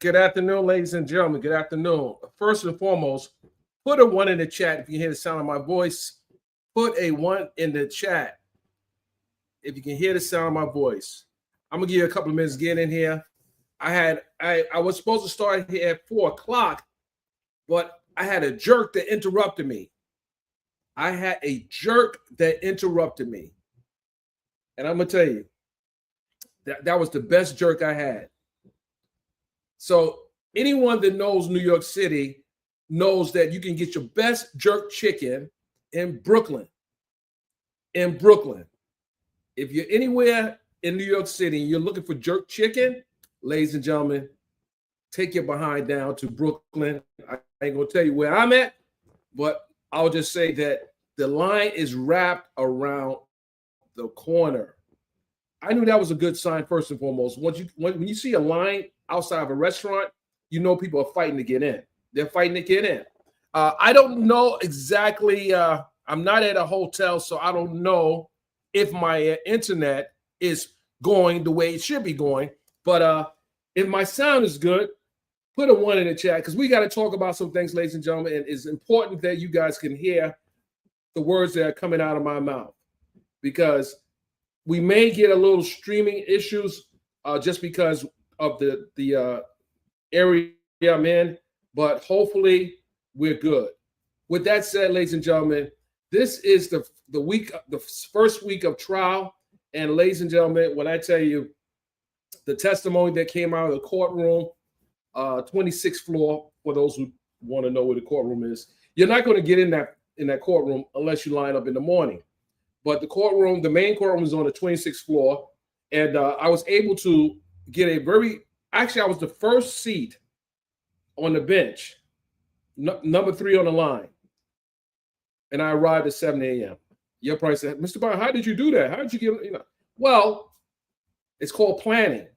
Good afternoon, ladies and gentlemen. Good afternoon. First and foremost, put a 1 in the chat if you hear the sound of my voice. Put a 1 in the chat if you can hear the sound of my voice. I'm gonna give you a couple of minutes to get in here. I was supposed to start here at 4 o'clock, but I had a jerk that interrupted me. And I'm gonna tell you, that was the best jerk I had. So anyone that knows New York City knows that you can get your best jerk chicken in Brooklyn. In Brooklyn. If you're anywhere in New York City and you're looking for jerk chicken, ladies and gentlemen, take your behind down to Brooklyn. I ain't gonna tell you where I'm at, but I'll just say that the line is wrapped around the corner. I knew that was a good sign first and foremost. When you see a line outside of a restaurant, you know people are fighting to get in. They're fighting to get in. I don't know exactly. I'm not at a hotel, so I don't know if my internet is going the way it should be going. But if my sound is good, put a 1 in the chat because we got to talk about some things, ladies and gentlemen. And it's important that you guys can hear the words that are coming out of my mouth because we may get a little streaming issues just because of the area I'm in, but hopefully we're good. With that said, ladies and gentlemen, this is the first week of trial. And ladies and gentlemen, when I tell you the testimony that came out of the courtroom, 26th floor, for those who want to know where the courtroom is, you're not going to get in that courtroom unless you line up in the morning. But the main courtroom is on the 26th floor. And I was able to get I was the first seat on the bench, number 3 on the line. And I arrived at 7 a.m. Your probably said, Mr. Bond, how did you do that? How did you get, Well, it's called planning.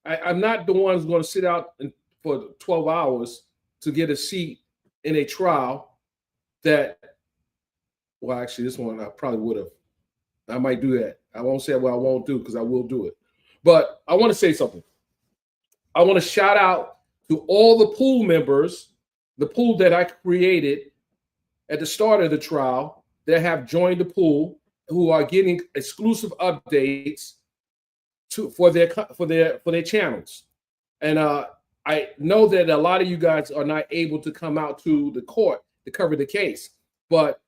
I'm not the one who's going to sit out for 12 hours to get a seat in a trial that, well, actually, this one I probably would have. I might do that. I won't say what I won't do because I will do it. But I want to say something. I want to shout out to all the pool members, the pool that I created at the start of the trial that have joined the pool, who are getting exclusive updates for their channels. And I know that a lot of you guys are not able to come out to the court to cover the case. But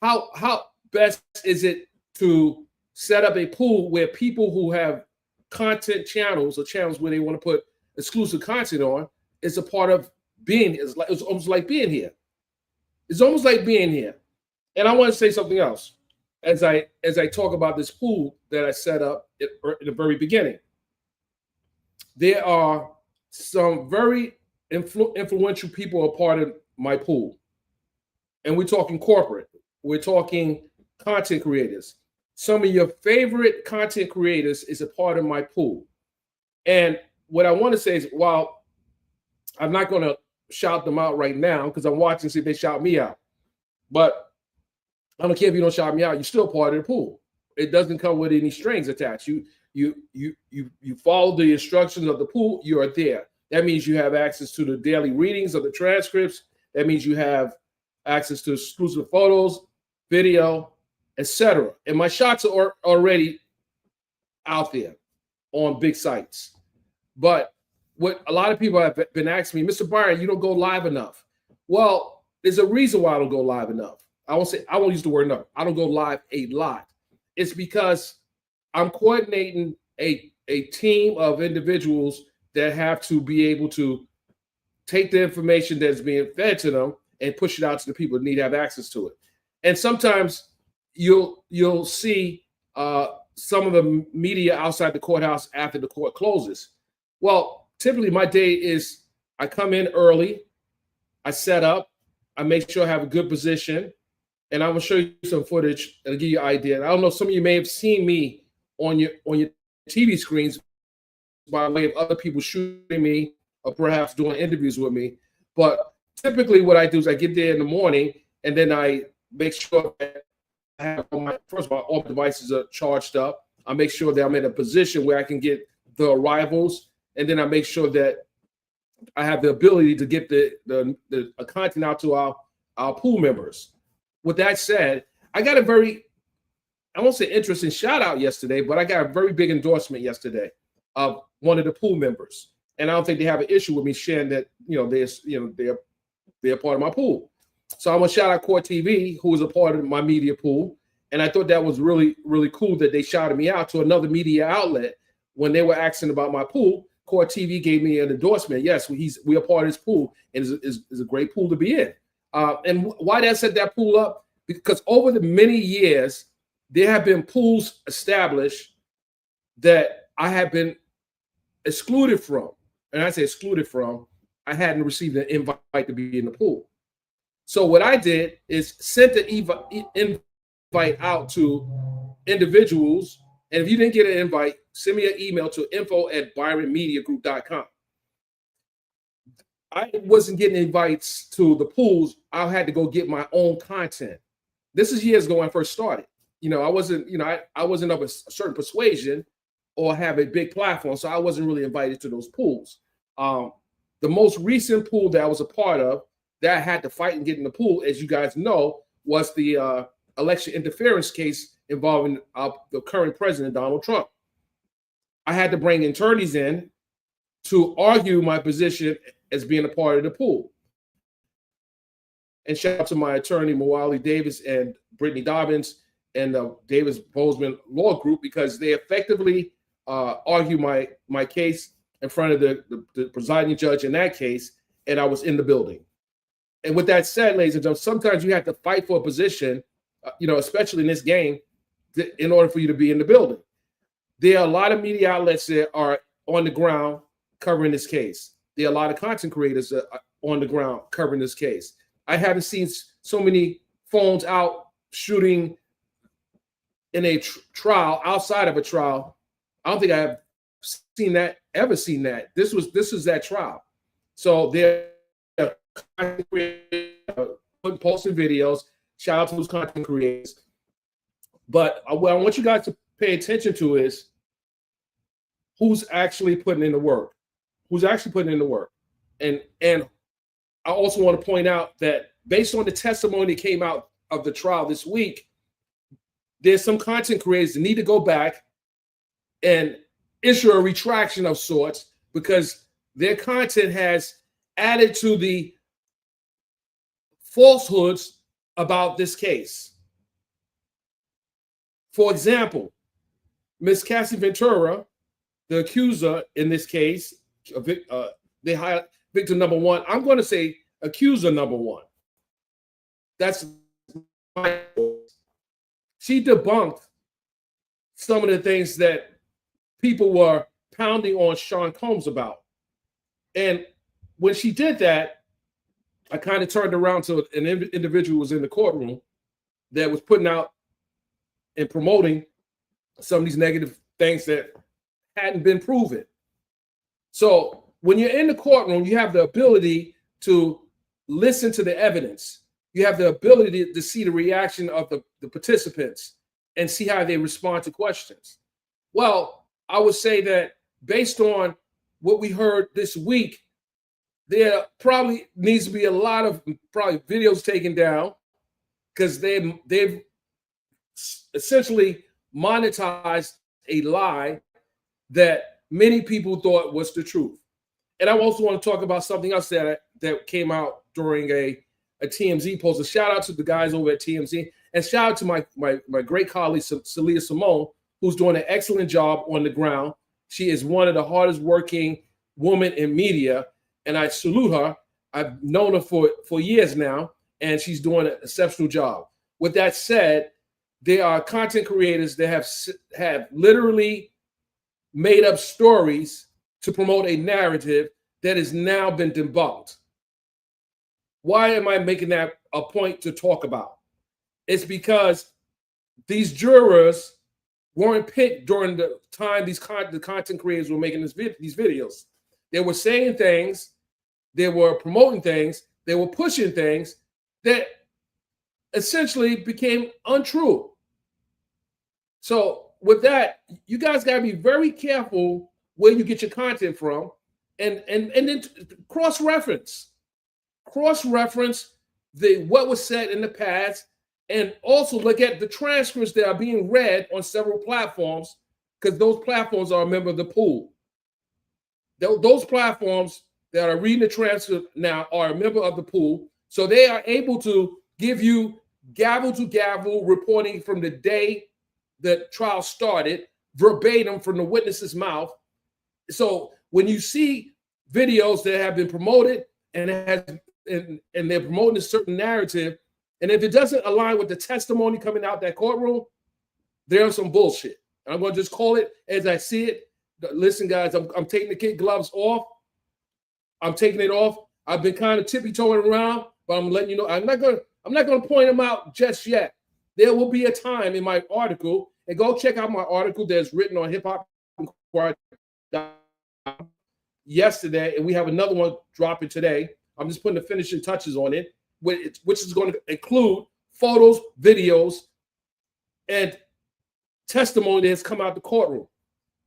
how best is it to set up a pool where people who have content channels or channels where they want to put exclusive content on is a part of being? It's almost like being here. It's almost like being here. And I want to say something else as I talk about this pool that I set up in the very beginning. There are some very influential people a part of my pool. And we're talking corporate. We're talking content creators. Some of your favorite content creators is a part of my pool. And what I want to say is, while I'm not going to shout them out right now because I'm watching to see if they shout me out. But I don't care if you don't shout me out, you're still part of the pool. It doesn't come with any strings attached. You follow the instructions of the pool, you are there. That means you have access to the daily readings of the transcripts. That means you have access to exclusive photos, video, etc. And my shots are already out there on big sites. But what a lot of people have been asking me, Mr. Byron, you don't go live enough. Well, there's a reason why I don't go live enough. I won't use the word enough. I don't go live a lot. It's because I'm coordinating a team of individuals that have to be able to take the information that's being fed to them and push it out to the people that need to have access to it. And sometimes you'll see some of the media outside the courthouse after the court closes. Well, typically my day is I come in early, I set up, I make sure I have a good position, and I'm gonna show you some footage that'll give you an idea. I don't know, some of you may have seen me on your TV screens by way of other people shooting me or perhaps doing interviews with me. But typically what I do is I get there in the morning and then I make sure that I have first of all my devices are charged up. I make sure that I'm in a position where I can get the arrivals, and then I make sure that I have the ability to get the content out to our pool members. With that said, I got a very, I won't say interesting shout out yesterday, but I got a very big endorsement yesterday of one of the pool members. And I don't think they have an issue with me sharing that, they're part of my pool. So I want to shout out Core TV, who is a part of my media pool. And I thought that was really, really cool that they shouted me out to another media outlet when they were asking about my pool. Core TV gave me an endorsement. Yes, we are part of this pool, and is a great pool to be in. And why did I set that pool up? Because over the many years, there have been pools established that I have been excluded from. And I say excluded from, I hadn't received an invite to be in the pool. So what I did is sent the invite out to individuals. And if you didn't get an invite, send me an email to info@byronmediagroup.com. I wasn't getting invites to the pools. I had to go get my own content. This is years ago when I first started. I wasn't, I wasn't of a certain persuasion or have a big platform, so I wasn't really invited to those pools. The most recent pool that I was a part of that I had to fight and get in the pool, as you guys know, was the election interference case involving the current president, Donald Trump. I had to bring attorneys in to argue my position as being a part of the pool. And shout out to my attorney, Moali Davis and Brittany Dobbins and the Davis Bozeman Law Group, because they effectively argue my case in front of the presiding judge in that case, and I was in the building. And with that said, ladies and gentlemen, sometimes you have to fight for a position, especially in this game, in order for you to be in the building. There are a lot of media outlets that are on the ground covering this case. There are a lot of content creators that are on the ground covering this case. I haven't seen so many phones out shooting in a trial, outside of a trial. I don't think I have ever seen that. This is that trial. So they're posting videos. Shout out to those content creators. But what I want you guys to pay attention to is who's actually putting in the work. Who's actually putting in the work. And I also want to point out that based on the testimony that came out of the trial this week, there's some content creators that need to go back and issue a retraction of sorts because their content has added to the falsehoods about this case. For example, Ms. Cassie Ventura, the accuser in this case, they highlight victim number one. I'm going to say accuser number one. That's my voice. She debunked some of the things that people were pounding on Sean Combs about. And when she did that, I kind of turned around to an individual who was in the courtroom that was putting out and promoting some of these negative things that hadn't been proven. So when you're in the courtroom, you have the ability to listen to the evidence. You have the ability to see the reaction of the participants and see how they respond to questions. Well, I would say that based on what we heard this week, there probably needs to be a lot of videos taken down because they've essentially monetized a lie that many people thought was the truth. And I also want to talk about something else that came out during a TMZ post. A shout out to the guys over at TMZ, and shout out to my great colleague Celia Simone, who's doing an excellent job on the ground. She is one of the hardest working women in media, and I salute her. I've known her for years now, and she's doing an exceptional job. With that said, there are content creators that have literally made up stories to promote a narrative that has now been debunked. Why am I making that a point to talk about? It's because these jurors weren't picked during the time the content creators were making these videos. They were saying things, they were promoting things, they were pushing things that essentially became untrue. So with that, you guys got to be very careful where you get your content from and then cross-reference what was said in the past, and also look at the transcripts that are being read on several platforms, because those platforms are a member of the pool. Those platforms that are reading the transcript now are a member of the pool, so they are able to give you gavel to gavel reporting from the day the trial started, verbatim from the witness's mouth. So when you see videos that have been promoted and they're promoting a certain narrative, and if it doesn't align with the testimony coming out that courtroom, there's some bullshit. I'm going to just call it as I see it. Listen, guys, I'm taking the kid gloves off. I'm taking it off. I've been kind of tippy-toeing around, but I'm letting you know I'm not going to point them out just yet. There will be a time in my article, and go check out my article that's written on Hip Hop yesterday, and we have another one dropping today. I'm just putting the finishing touches on it, which is going to include photos, videos, and testimony that's come out the courtroom.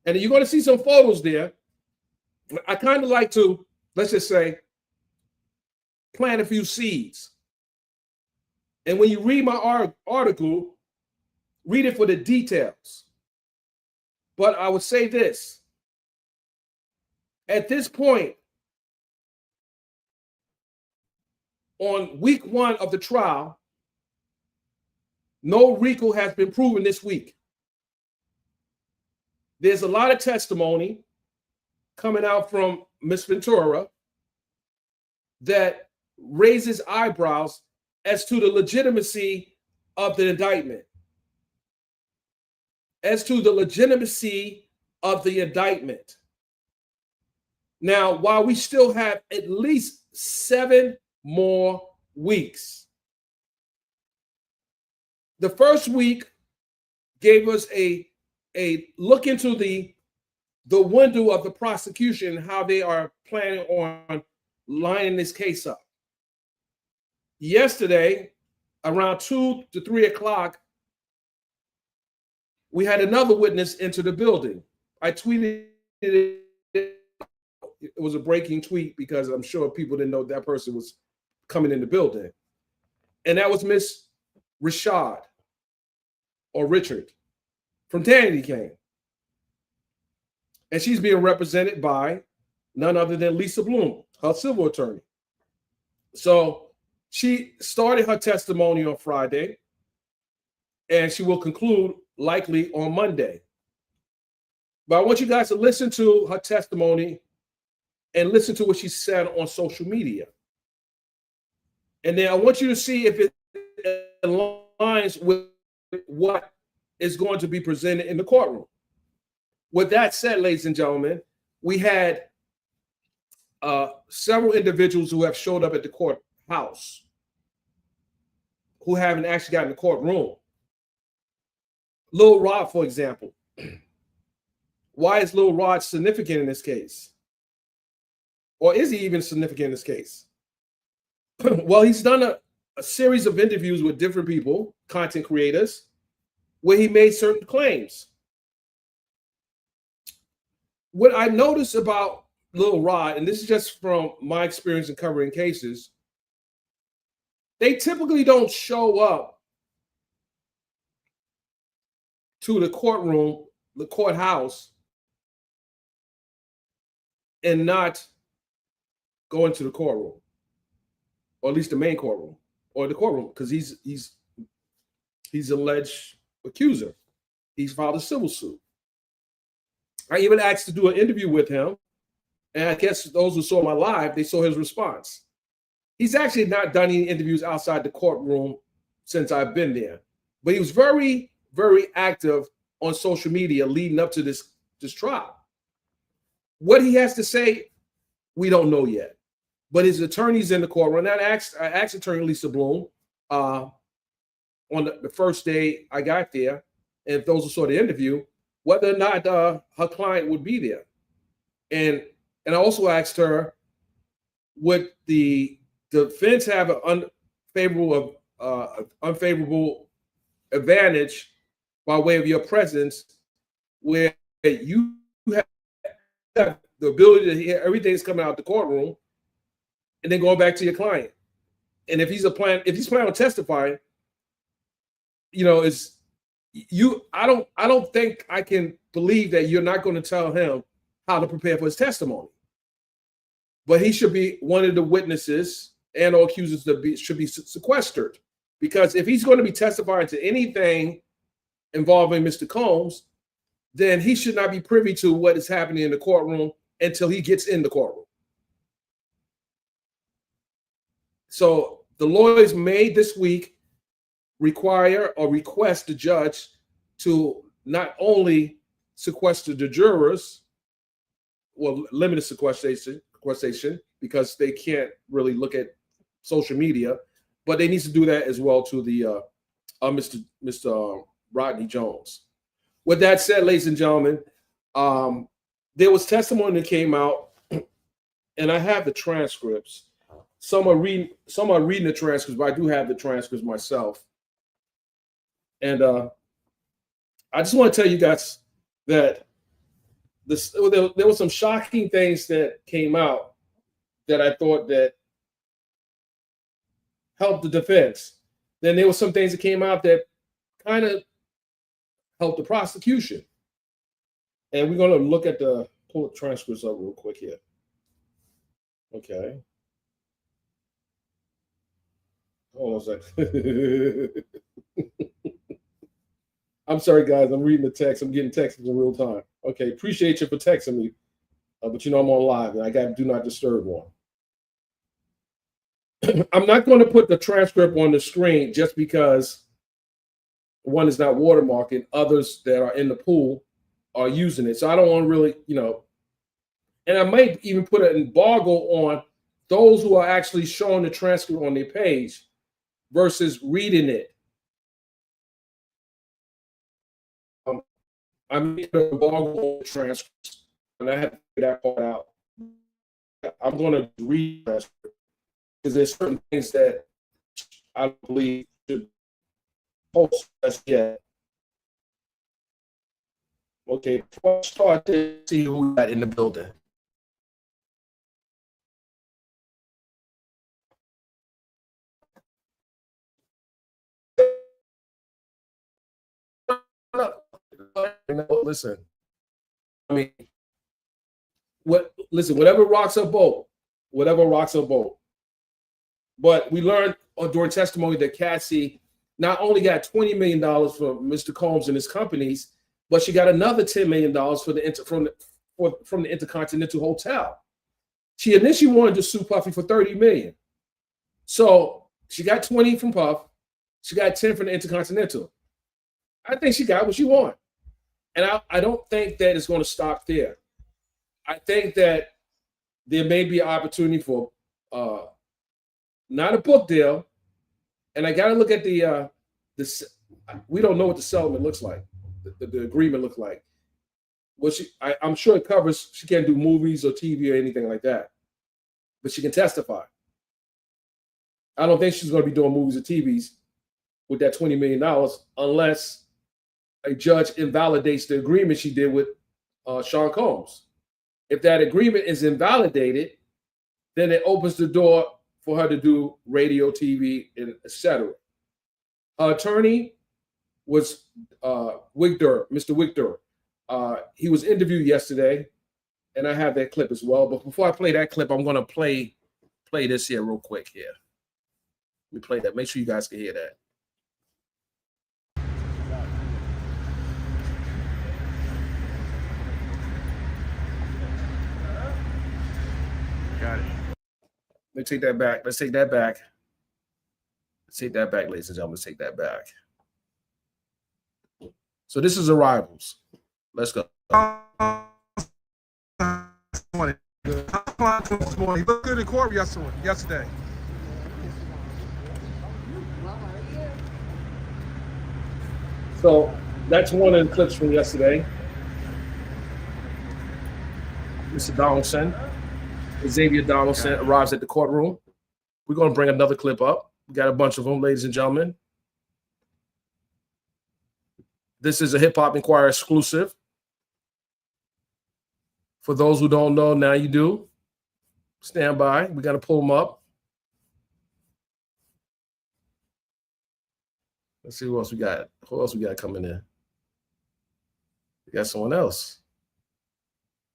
And you're going to see some photos there. I kind of like to, let's just say, plant a few seeds. And when you read my article, read it for the details. But I would say this. At this point, on week 1 of the trial, no RICO has been proven this week. There's a lot of testimony coming out from Ms. Ventura that raises eyebrows as to the legitimacy of the indictment. Now, while we still have at least 7 more weeks, the first week gave us a look into the window of the prosecution and how they are planning on lining this case up. Yesterday, around 2 to 3 o'clock, we had another witness enter the building. I tweeted it. It was a breaking tweet because I'm sure people didn't know that person was coming in the building. And that was Miss Rashad, or Richard, from Danity Kane. And she's being represented by none other than Lisa Bloom, her civil attorney. So she started her testimony on Friday, and she will conclude likely on Monday. But I want you guys to listen to her testimony and listen to what she said on social media. And then I want you to see if it aligns with what is going to be presented in the courtroom. With that said, ladies and gentlemen, we had several individuals who have showed up at the courthouse who haven't actually gotten in the courtroom. Lil Rod, for example. Why is Lil Rod significant in this case? Or is he even significant in this case? Well, he's done a series of interviews with different people, content creators, where he made certain claims. What I noticed about Lil Rod, and this is just from my experience in covering cases, they typically don't show up to the courtroom, the courthouse, and not go into the courtroom, or at least the main courtroom, or the courtroom, because he's alleged accuser. He's filed a civil suit. I even asked to do an interview with him, and I guess those who saw my live, they saw his response. He's actually not done any interviews outside the courtroom since I've been there, but he was very, very active on social media leading up to this trial. What he has to say, we don't know yet, but his attorney's in the courtroom. I asked attorney Lisa Bloom on the first day I got there, and if those who saw the interview, whether or not her client would be there. And I also asked her, would the defense have an unfavorable advantage by way of your presence, where you have the ability to hear everything that's coming out of the courtroom, and then going back to your client. And if he's planning on testifying, I don't think I can believe that you're not going to tell him how to prepare for his testimony. But he should be one of the witnesses and or accusers should be sequestered, because if he's going to be testifying to anything involving Mr. Combs, then he should not be privy to what is happening in the courtroom until he gets in the courtroom. So the lawyers may this week require or request the judge to not only sequester the jurors, well, limited sequestration because they can't really look at social media, but they need to do that as well to the Mr. Rodney Jones. With that said, ladies and gentlemen, there was testimony that came out, and I have the transcripts. Some are reading the transcripts, but I do have the transcripts myself. And I just want to tell you guys that there were some shocking things that came out that I thought that helped the defense. Then there were some things that came out that kind of helped the prosecution. And we're going to look at pull the transcripts up real quick here. Okay. Hold on a second. I'm sorry, guys. I'm reading the text. I'm getting texts in real time. Okay. Appreciate you for texting me. But I'm on live and I got do not disturb one. I'm not going to put the transcript on the screen just because one is not watermarked and others that are in the pool are using it. So I don't want to really, and I might even put an embargo on those who are actually showing the transcript on their page versus reading it. I made an embargo on the transcript, and I had to figure that part out. I'm going to read the transcript because there's certain things that I believe should post us yet. Okay, before I start to see who we got in the building. Listen, I mean, whatever rocks our boat, But we learned during testimony that Cassie not only got $20 million from Mr. Combs and his companies, but she got another $10 million from the Intercontinental Hotel. She initially wanted to sue Puffy for $30 million. So she got 20 from Puff. She got 10 from the Intercontinental. I think she got what she wanted. And I don't think that it's going to stop there. I think that there may be an opportunity for not a book deal. And I got to look at we don't know what the settlement looks like, the agreement looks like. I'm sure it covers, she can't do movies or TV or anything like that, but she can testify. I don't think she's going to be doing movies or TVs with that $20 million unless a judge invalidates the agreement she did with Sean Combs. If that agreement is invalidated, then it opens the door for her to do radio, TV, and etc. Her attorney was Mr. Wigdur. He was interviewed yesterday, and I have that clip as well. But before I play that clip, I'm going to play this here real quick here. Let me play that. Make sure you guys can hear that. Got it. Let's take that back. Let's take that back. Let's take that back, ladies and gentlemen. Let's take that back. So this is Arrivals. Let's go. He looked good in court yesterday. So that's one of the clips from yesterday. Mr. Donaldson, Xavier Donaldson arrives at the courtroom. We're going to bring another clip up. We got a bunch of them, ladies and gentlemen. This is a Hip Hop Inquirer exclusive For those who don't know, now you do. Stand by. We got to pull them up. Let's see who else we got. Who else we got coming in? We got someone else.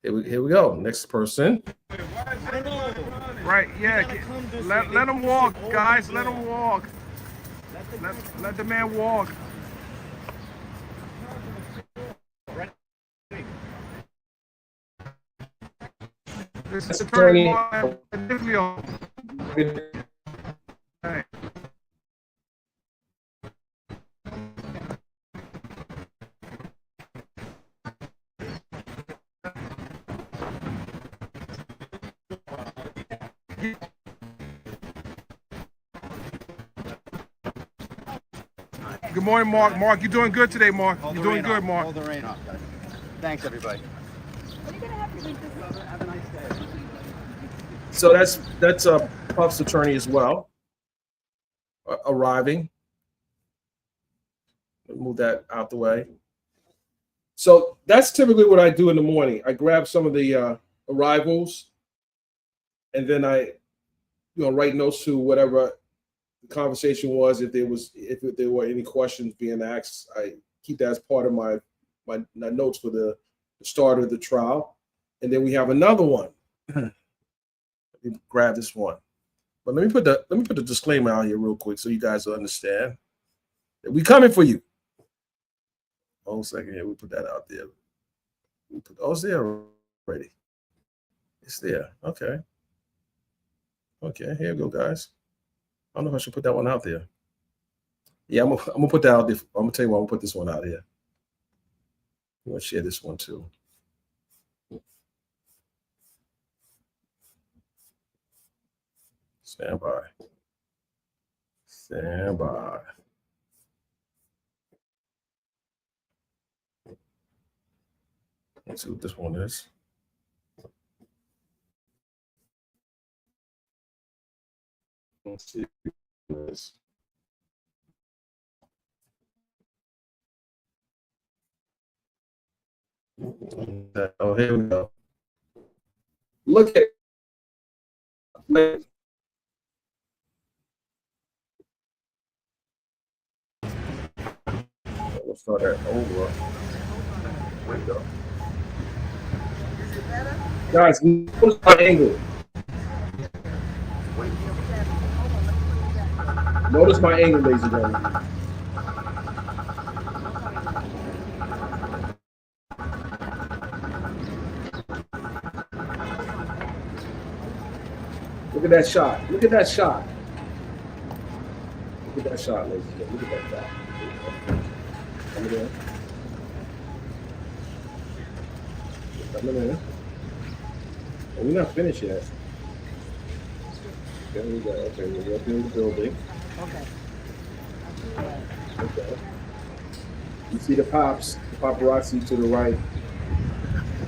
Here we go. Next person. Right, yeah. Let them walk, guys. Let them walk. Let the man walk. This is attorney. Good morning, Mark. Mark, you're doing good today, Mark. You're doing good, Mark. Hold the rain off, guys. Thanks, everybody. What are you gonna have to read this? Have a nice day. So that's Puff's attorney as well, arriving. Move that out the way. So that's typically what I do in the morning. I grab some of the arrivals, and then I, write notes to whatever the conversation was. If there were any questions being asked, I keep that as part of my notes for the start of the trial. And then we have another one. Let me grab this one. But let me put the disclaimer out here real quick so you guys will understand that we coming for you. Hold a second here. We put that out there. It's there already. It's there. Okay. Okay, here we go, guys. I don't know if I should put that one out there. Yeah, I'm gonna put that out there. I'm gonna tell you what, I'm gonna put this one out here. I'm gonna share this one too. Stand by. Stand by. Let's see what this one is. Let's see what it is. Oh, here we go. Look at it. Let's start that over. There we go. Guys, notice my angle. Notice my angle, ladies and gentlemen. Look at that shot. Look at that shot. Look at that shot, ladies and gentlemen. Look at that shot. Coming in. Coming in. And we're not finished yet. There we go. Okay, we're up in the building. Okay. Okay. You see the paparazzi to the right.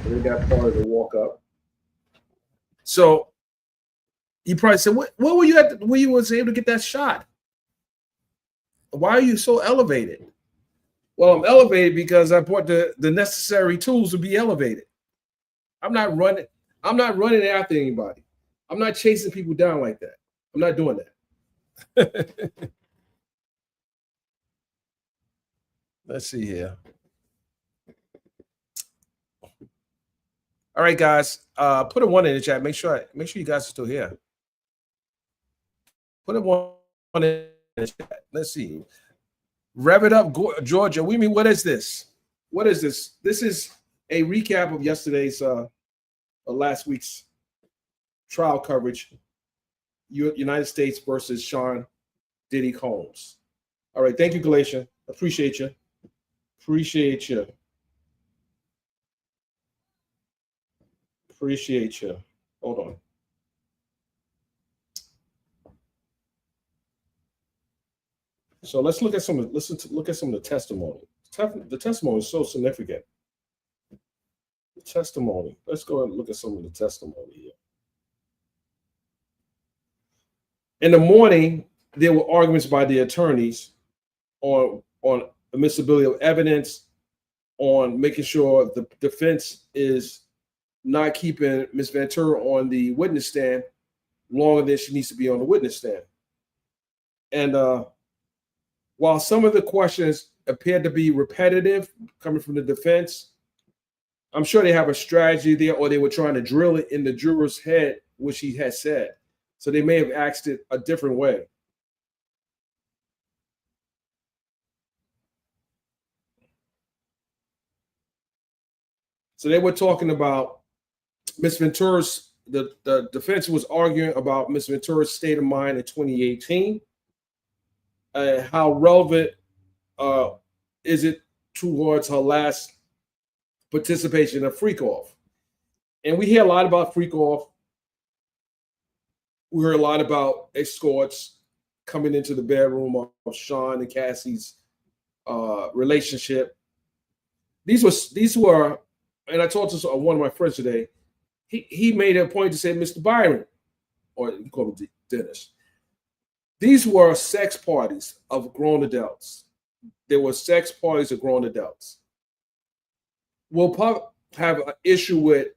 We got part of the walk up. So you probably said, what were you at where you was able to get that shot? Why are you so elevated? Well, I'm elevated because I brought the necessary tools to be elevated. I'm not running after anybody. I'm not chasing people down like that. I'm not doing that. Let's see here. All right, guys. Put a 1 in the chat. Make sure you guys are still here. Put a 1 in the chat. Let's see. Rev it up, Georgia. We mean, what is this? What is this? This is a recap of yesterday's last week's trial coverage. United States versus Sean Diddy Combs. All right. Thank you, Galatian. Appreciate you. Appreciate you. Appreciate you. Hold on. So let's look at some of the testimony. The testimony is so significant. The testimony. Let's go and look at some of the testimony here. In the morning, there were arguments by the attorneys on admissibility of evidence, on making sure the defense is not keeping Ms. Ventura on the witness stand longer than she needs to be on the witness stand. And while some of the questions appeared to be repetitive coming from the defense, I'm sure they have a strategy there, or they were trying to drill it in the juror's head, which he had said. So they may have asked it a different way. So they were talking about Ms. Ventura's, the defense was arguing about Ms. Ventura's state of mind in 2018. How relevant is it towards her last participation in Freak Off? And we hear a lot about Freak Off. We heard a lot about escorts coming into the bedroom of Sean and Cassie's relationship. These were, and I talked to one of my friends today. He made a point to say, Mr. Byron, or you call him Dennis. These were sex parties of grown adults. There were sex parties of grown adults. Will Puck have an issue with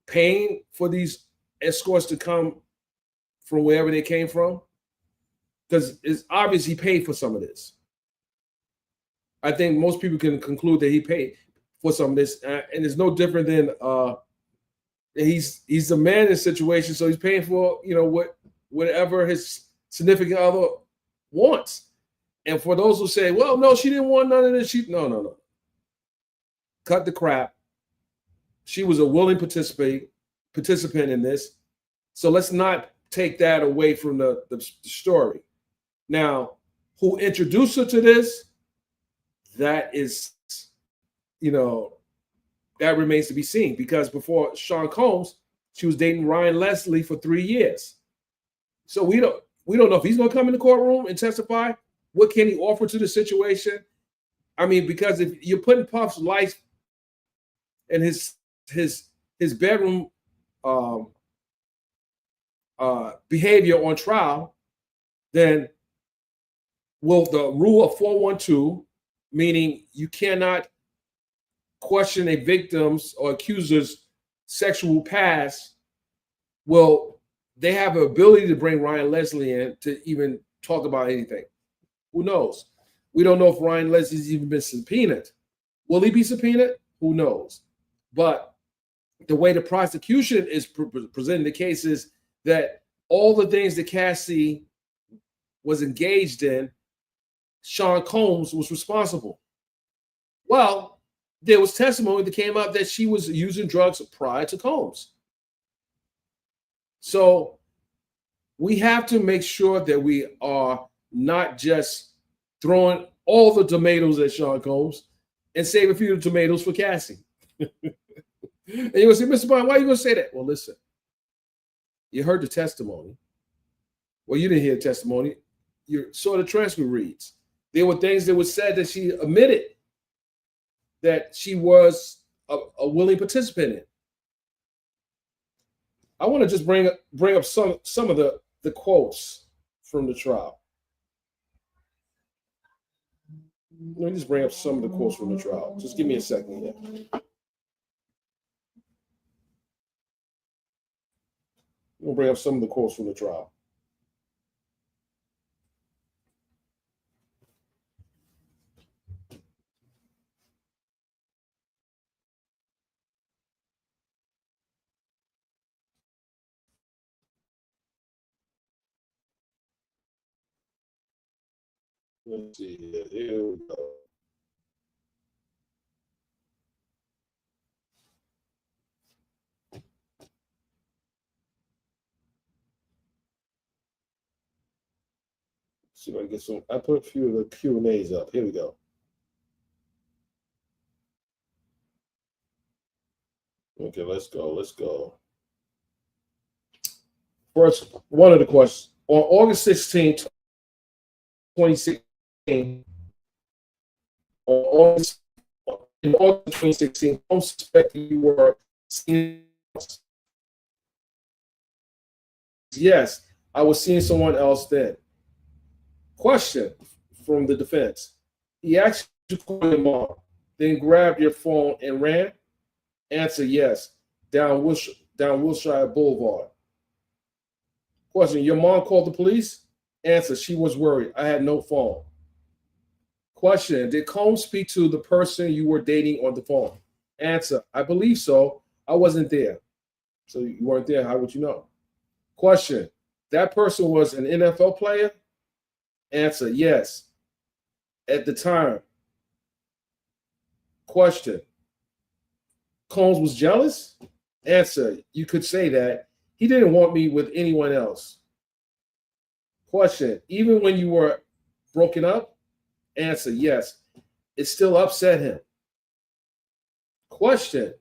paying for these escorts to come from wherever they came from? Because it's obvious he paid for some of this. I think most people can conclude that he paid for some of this, and it's no different than he's a man in a situation, so he's paying for whatever his significant other wants. And for those who say, well, no, she didn't want none of this, no. Cut the crap. She was a willing participant in this. So let's not take that away from the story. Now, who introduced her to this? That is, that remains to be seen, because before Sean Combs, she was dating Ryan Leslie for 3 years. So we don't know if he's going to come in the courtroom and testify. What can he offer to the situation? I mean, because if you're putting Puff's life and his bedroom behavior on trial, then will the rule of 412, meaning you cannot question a victim's or accuser's sexual past, will they have the ability to bring Ryan Leslie in to even talk about anything? Who knows? We don't know if Ryan Leslie's even been subpoenaed. Will he be subpoenaed? Who knows? But the way the prosecution is presenting the case is that all the things that Cassie was engaged in, Sean Combs was responsible. Well, there was testimony that came out that she was using drugs prior to Combs. So we have to make sure that we are not just throwing all the tomatoes at Sean Combs and save a few of the tomatoes for Cassie. And you're going to say, Mr. Bond, why are you going to say that? Well, listen, you heard the testimony. Well, you didn't hear the testimony. You saw the transcript reads. There were things that were said that she admitted that she was a willing participant in. I want to just bring up some of the quotes from the trial. Let me just bring up some of the quotes from the trial. Just give me a second here. We'll bring up some of the quotes from the trial. Let's see here. Here we go. See if I can get some. I put a few of the Q&As up. Here we go. Okay, let's go. First, one of the questions. On August 16th, 2016, in August 2016, don't suspect you were seeing. Yes, I was seeing someone else then. Question from the defense. He asked you to call your mom, then grabbed your phone and ran. Answer, yes. Down Wilshire Boulevard. Question, your mom called the police? Answer, she was worried. I had no phone. Question, did Combs speak to the person you were dating on the phone? Answer, I believe so. I wasn't there. So you weren't there. How would you know? Question, that person was an NFL player? Answer, yes. At the time. Question, Combs was jealous? Answer, you could say that. He didn't want me with anyone else. Question, even when you were broken up? Answer, yes. It still upset him. Question,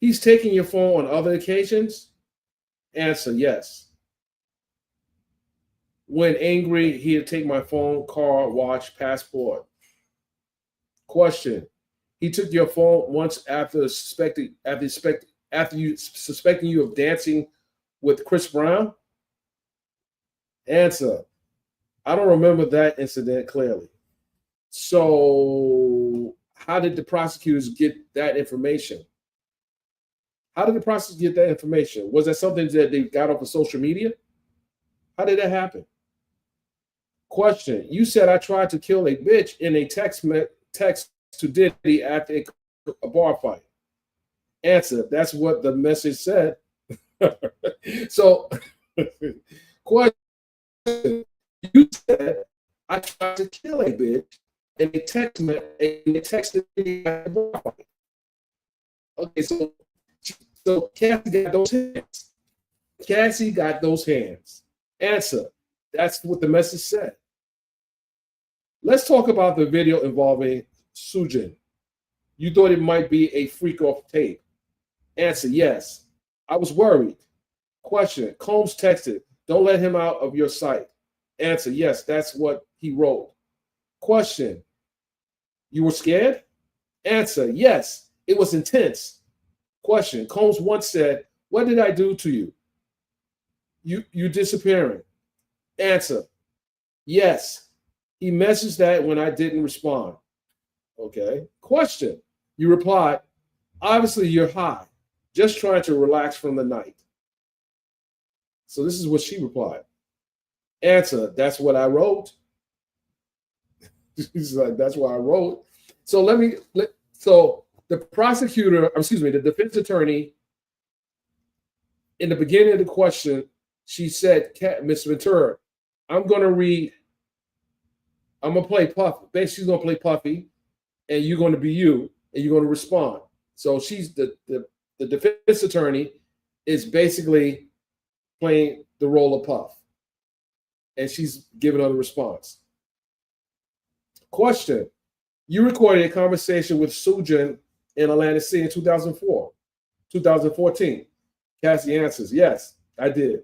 he's taking your phone on other occasions? Answer, yes. When angry, he'd take my phone, car, watch, passport. Question, he took your phone once after suspecting you of dancing with Chris Brown? Answer, I don't remember that incident clearly. So how did the prosecutors get that information? How did the prosecutors get that information? Was that something that they got off of social media? How did that happen? Question, you said I tried to kill a bitch in a text to Diddy after a bar fight. Answer, that's what the message said. So, question, you said I tried to kill a bitch in a text to Diddy after a bar fight. Okay, so Cassie got those hands. Cassie got those hands. Answer, that's what the message said. Let's talk about the video involving Sujin. You thought it might be a freak off tape. Answer, yes. I was worried. Question, Combs texted, don't let him out of your sight. Answer, yes, that's what he wrote. Question, you were scared? Answer, yes, it was intense. Question, Combs once said, what did I do to you? You disappearing. Answer, yes. He messaged that when I didn't respond. Okay. Question, you replied, obviously you're high, just trying to relax from the night. So this is what she replied. Answer, that's what I wrote. She's like, that's what I wrote. So so the prosecutor, the defense attorney, in the beginning of the question, she said, Ms. Ventura, I'm going to play Puffy. Basically, she's going to play Puffy, and you're going to be you, and you're going to respond. So she's the defense attorney is basically playing the role of Puff, and she's giving her the response. Question, you recorded a conversation with Sujin in Atlantic City in 2014. Cassie answers, yes, I did.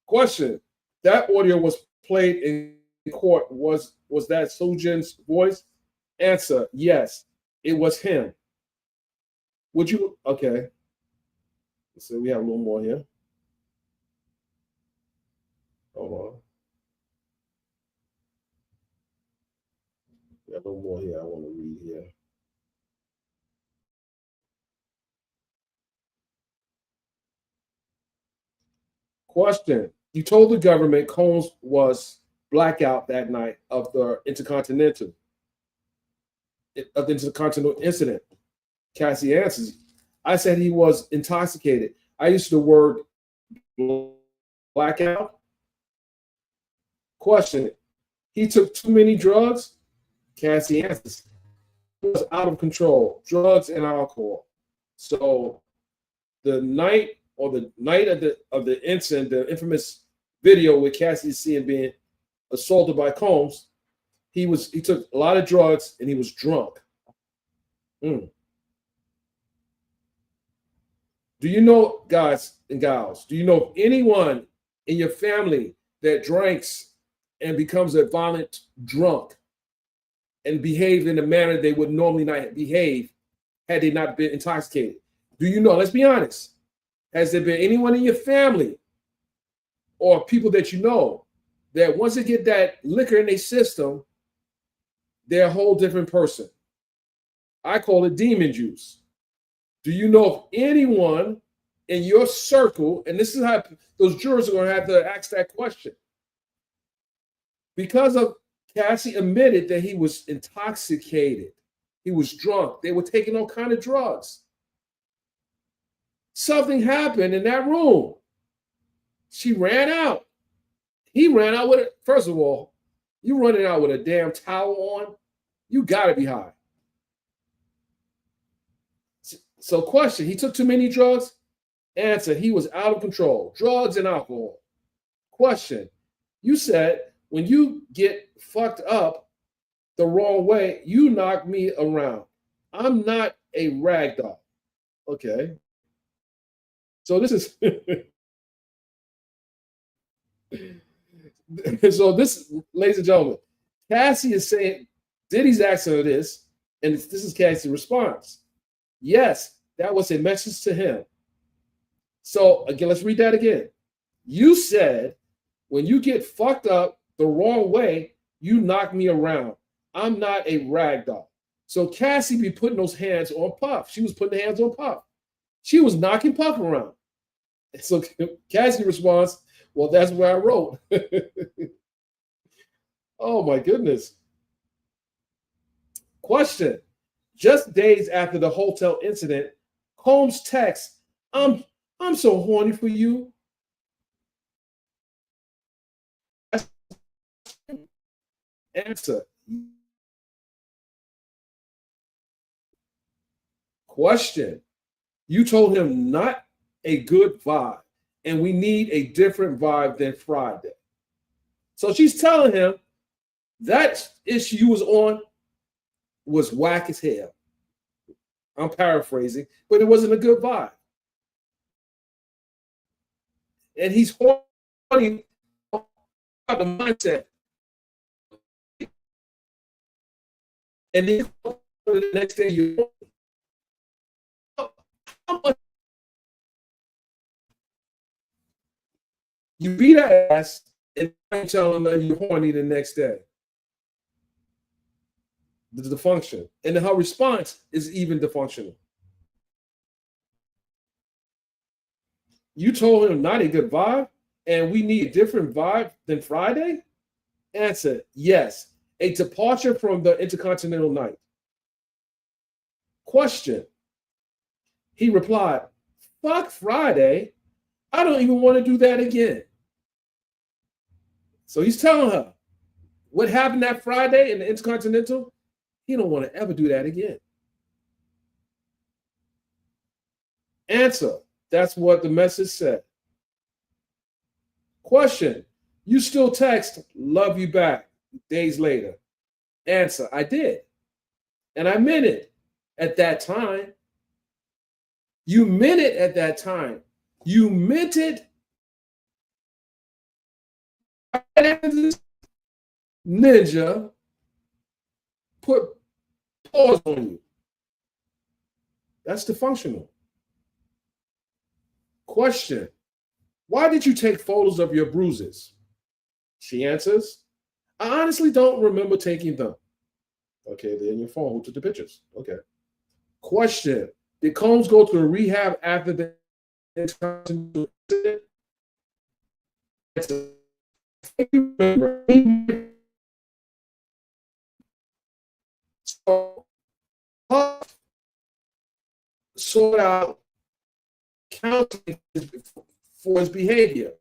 Question, that audio was played in court. Was that Sujin's voice? Answer, yes, it was him. Would you, okay. So we have a little more here. Hold on. We have a little more here I want to read here. Question, you told the government Combs was blackout that night of the Intercontinental incident. Cassie answers, I said he was intoxicated. I used the word blackout. Question, he took too many drugs? Cassie answers, he was out of control, drugs and alcohol. So the night of the incident, the infamous video with Cassie seen being assaulted by Combs, he took a lot of drugs and he was drunk. Do you know, guys and gals, do you know of anyone in your family that drinks and becomes a violent drunk and behaved in a manner they would normally not behave had they not been intoxicated? Do you know? Let's be honest. Has there been anyone in your family or people that you know that once they get that liquor in their system, they're a whole different person? I call it demon juice. Do you know of anyone in your circle, and this is how those jurors are going to have to ask that question. Because of Cassie admitted that he was intoxicated. He was drunk. They were taking all kind of drugs. Something happened in that room. She ran out. He ran out with it. First of all, you running out with a damn towel on, you got to be high. So question, he took too many drugs? Answer, he was out of control. Drugs and alcohol. Question, you said when you get fucked up the wrong way, you knock me around. I'm not a rag doll. Okay. So this is so this, ladies and gentlemen, Cassie is saying, Diddy's asking her this, and this is Cassie's response. Yes, that was a message to him. So again, let's read that again. You said, when you get fucked up the wrong way, you knock me around. I'm not a rag doll. So Cassie be putting those hands on Puff. She was putting hands on Puff. She was knocking Puff around. So Cassie responds, well, that's where I wrote. Oh my goodness. Question. Just days after the hotel incident, Combs texts, I'm so horny for you. Answer. Question. You told him not a good vibe, and we need a different vibe than Friday. So she's telling him that issue you was on was whack as hell. I'm paraphrasing, but it wasn't a good vibe. And he's horny about the mindset. And then the next day you beat her ass and tell her you're horny the next day. The function. And her response is even dysfunctional. You told him not a good vibe, and we need a different vibe than Friday? Answer, yes. A departure from the Intercontinental Night. Question. He replied, fuck Friday. I don't even want to do that again. So he's telling her what happened that Friday in the Intercontinental, he don't want to ever do that again. Answer. That's what the message said. Question. You still text, love you back, days later. Answer. I did. And I meant it at that time. You meant it at that time. You meant it. Ninja put pause on you. That's the functional. Question. Why did you take photos of your bruises? She answers, I honestly don't remember taking them. Okay, they're in your phone. Who took the pictures? Okay. Question. Did Combs go to a rehab after the incident? So, sort out counseling for his behavior.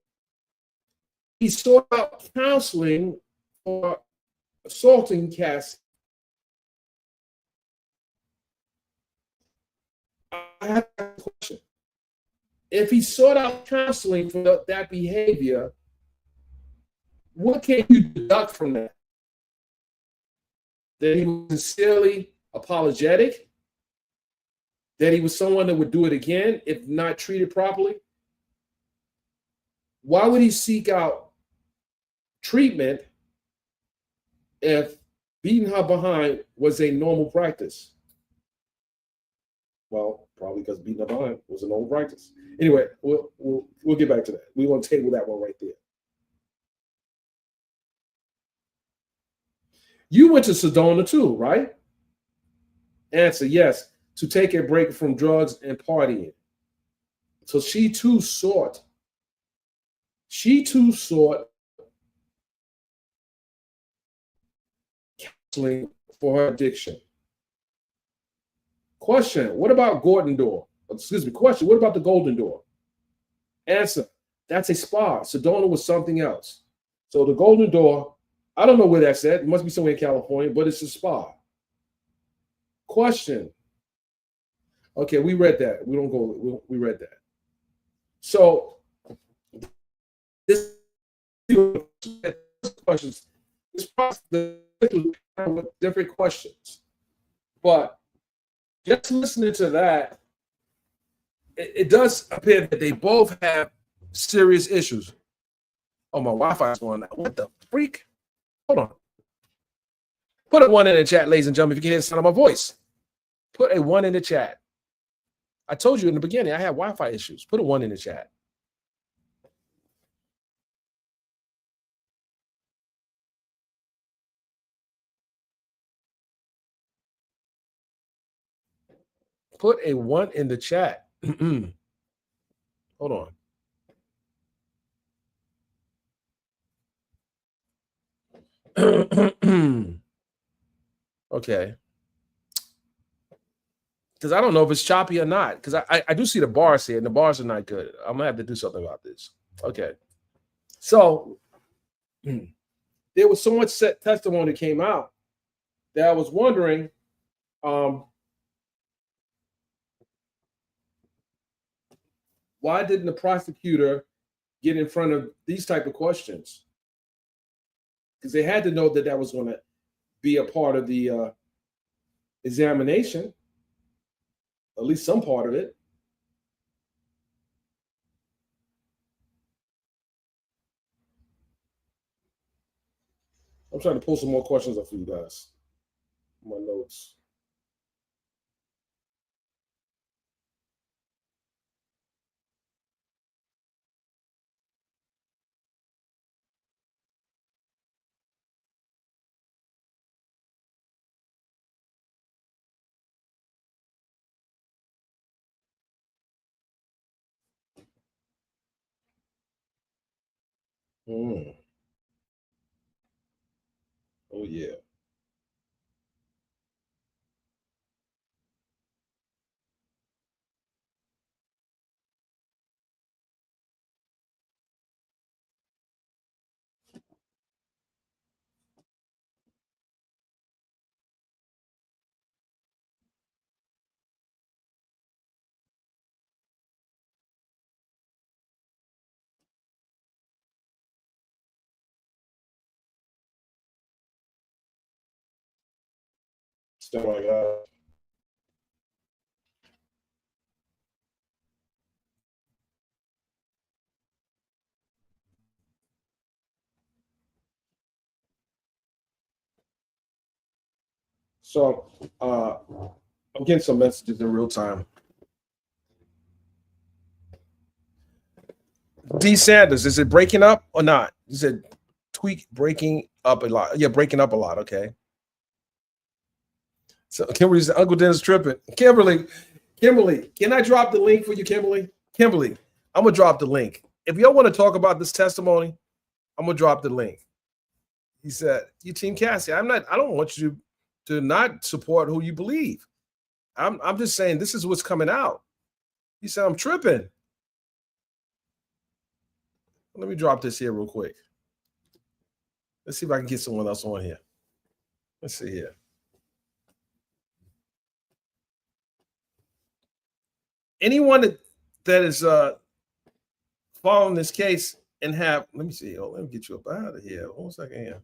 He sought out counseling for assaulting Cassie. I have a question. If he sought out counseling for that behavior, what can you deduct from that? That he was sincerely apologetic? That he was someone that would do it again if not treated properly? Why would he seek out treatment if beating her behind was a normal practice? Well, probably because beating her behind was a normal practice. Anyway, we'll get back to that. We want to table that one right there. You went to Sedona too, right? Answer, yes. to take a break from drugs and partying. So she too sought counseling for her addiction. Question, what about Gordon Door? Excuse me, question, what about the Golden Door? Answer, that's a spa. Sedona was something else. So the Golden Door, I don't know where that's at. It must be somewhere in California, but it's a spa. Question. Okay, we read that. We don't go, we read that. So this questions, this process with different questions. But just listening to that, it does appear that they both have serious issues. Oh, my Wi-Fi is going out. What the freak? Hold on. Put a 1 in the chat, ladies and gentlemen, if you can hear the sound of my voice. Put a 1 in the chat. I told you in the beginning I had Wi-Fi issues. Put a 1 in the chat. Put a 1 in the chat. Hold on. Okay. Because I don't know if it's choppy or not. Because I do see the bars here, and the bars are not good. I'm gonna have to do something about this. Okay. So there was so much testimony that came out that I was wondering, why didn't the prosecutor get in front of these type of questions? Because they had to know that that was going to be a part of the examination, at least some part of it. I'm trying to pull some more questions up for you guys. My notes. Oh yeah. Oh my God. So I'm getting some messages in real time. D Sanders, is it breaking up or not? Is it tweak breaking up a lot? Yeah, breaking up a lot. Okay. So Kimberly's Uncle Dennis tripping. Kimberly, can I drop the link for you, Kimberly? Kimberly, I'm gonna drop the link. If y'all want to talk about this testimony, I'm gonna drop the link. He said, "You Team Cassie, I don't want you to not support who you believe. I'm just saying this is what's coming out." He said, "I'm tripping." Let me drop this here real quick. Let's see if I can get someone else on here. Let's see here. Anyone that is following this case and have, let me see. Oh, let me get you up out of here. 1 second here.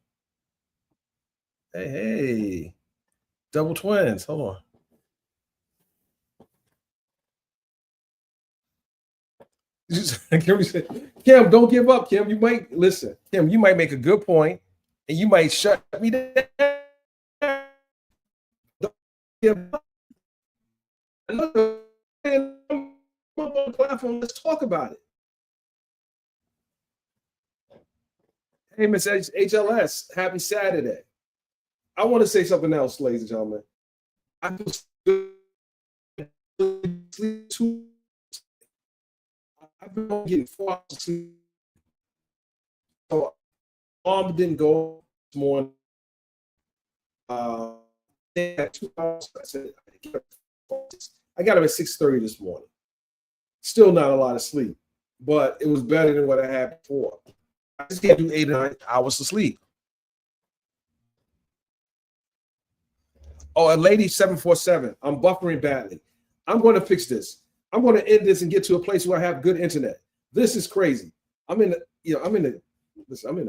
Hey, double twins. Hold on. Kim, don't give up, Kim. You might listen, Kim. You might make a good point, and you might shut me down. Don't give up. On the platform, let's talk about it. Hey, Miss HLS, happy Saturday. I want to say something else, ladies and gentlemen. I feel good sleep too. I've been getting 4 hours of sleep. So alarm didn't go this morning. They had 2 hours. I said I got up at 6:30 this morning. Still not a lot of sleep, but it was better than what I had before. I just can't do 8 or 9 hours of sleep. Oh, a lady 747. I'm buffering badly. I'm going to fix this. I'm going to end this and get to a place where I have good internet. This is crazy. I'm in a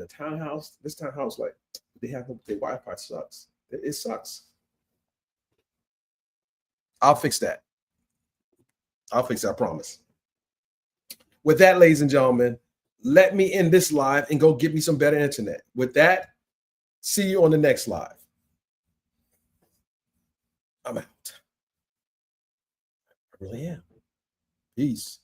townhouse. This townhouse, like, they have their Wi-Fi sucks. It sucks. I'll fix that. I'll fix that, I promise. With that, ladies and gentlemen, let me end this live and go get me some better internet. With that, see you on the next live. I'm out. I really am. Peace.